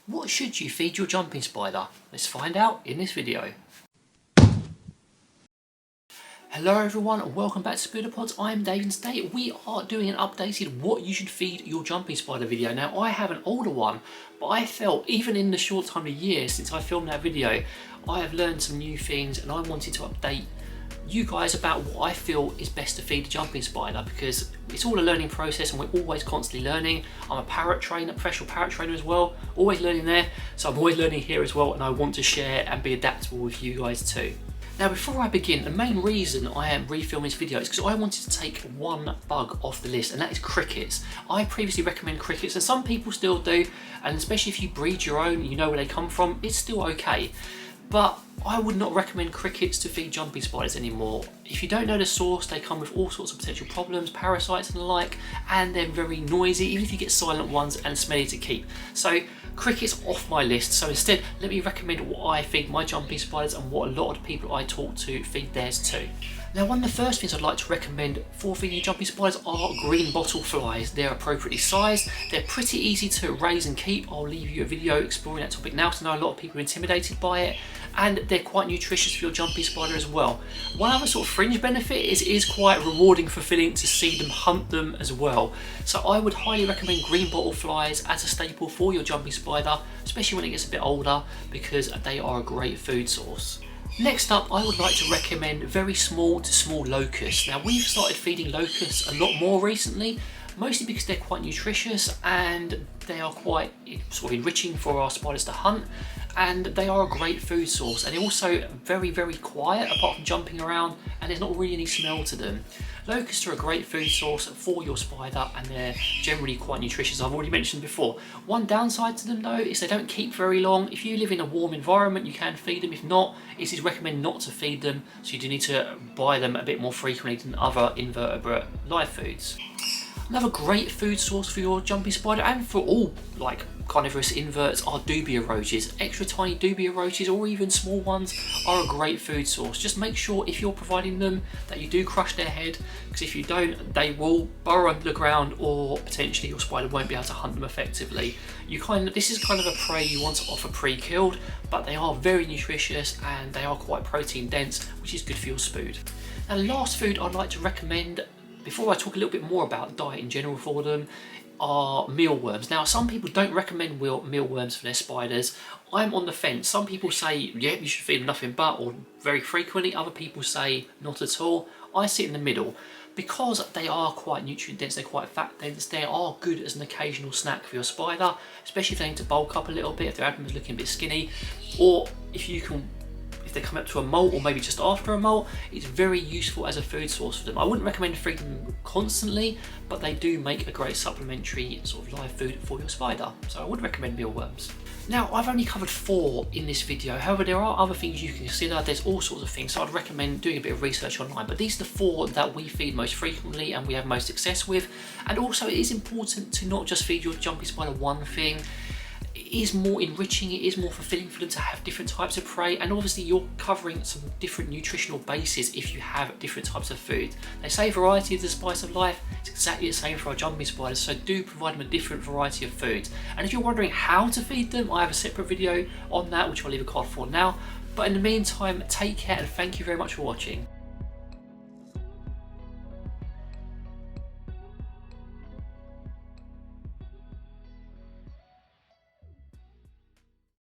What should you feed your jumping spider? Let's find out in this video. Hello everyone and welcome back to Spooderpods. I'm Dave and today we are doing an updated what you should feed your jumping spider video. Now I have an older one, but I felt even in the short time of years since I filmed that video, I have learned some new things and I wanted to update you guys about what I feel is best to feed a jumping spider, because it's all a learning process and we're always constantly learning. I'm a parrot trainer, professional parrot trainer as well, always learning there, so I'm always learning here as well, and I want to share and be adaptable with you guys too. Now before I begin, the main reason I am refilming this video is because I wanted to take one bug off the list, and that is crickets. I previously recommend crickets and some people still do, and especially if you breed your own, you know where they come from, it's still okay. But I would not recommend crickets to feed jumping spiders anymore. If you don't know the source, they come with all sorts of potential problems, parasites and the like, and they're very noisy, even if you get silent ones, and smelly to keep. So crickets off my list. So instead, let me recommend what I feed my jumping spiders and what a lot of people I talk to feed theirs too. Now one of the first things I'd like to recommend for feeding jumping spiders are green bottle flies. They're appropriately sized, they're pretty easy to raise and keep. I'll leave you a video exploring that topic now, because I know a lot of people are intimidated by it, and they're quite nutritious for your jumping spider as well. One other sort of fringe benefit is it is quite rewarding, fulfilling to see them hunt them as well. So I would highly recommend green bottle flies as a staple for your jumping spider, especially when it gets a bit older, because they are a great food source. Next up, I would like to recommend very small to small locusts. Now we've started feeding locusts a lot more recently, mostly because they're quite nutritious and they are quite sort of enriching for our spiders to hunt, and they are a great food source, and they're also very quiet apart from jumping around, and there's not really any smell to them. Locusts are a great food source for your spider and they're generally quite nutritious, I've already mentioned before. One downside to them though is they don't keep very long. If you live in a warm environment you can feed them, if not it is recommended not to feed them, so you do need to buy them a bit more frequently than other invertebrate live foods. Another great food source for your jumping spider and for all like carnivorous inverts are Dubia roaches. Extra tiny Dubia roaches or even small ones are a great food source. Just make sure if you're providing them that you do crush their head, because if you don't they will burrow under the ground or potentially your spider won't be able to hunt them effectively. This is kind of a prey you want to offer pre-killed, but they are very nutritious and they are quite protein dense, which is good for your spood. Now the last food I'd like to recommend before I talk a little bit more about diet in general for them are mealworms. Now some people don't recommend mealworms for their spiders. I'm on the fence. Some people say yeah, you should feed them nothing but or very frequently. Other people say not at all. I sit in the middle. Because they are quite nutrient dense, they're quite fat dense, they are good as an occasional snack for your spider, especially if they need to bulk up a little bit, if their abdomen's looking a bit skinny, or if they come up to a molt or maybe just after a molt, it's very useful as a food source for them. I wouldn't recommend feeding them constantly, but they do make a great supplementary sort of live food for your spider, so I would recommend mealworms. Now I've only covered 4 in this video, however there are other things you can consider. There's all sorts of things, so I'd recommend doing a bit of research online, but these are the 4 that we feed most frequently and we have most success with. And also it is important to not just feed your jumping spider one thing. It is more enriching, it is more fulfilling for them to have different types of prey, and obviously you're covering some different nutritional bases if you have different types of food. They say variety is the spice of life. It's exactly the same for our jumping spiders, so do provide them a different variety of foods. And if you're wondering how to feed them, I have a separate video on that which I'll leave a card for now. But in the meantime, take care and thank you very much for watching.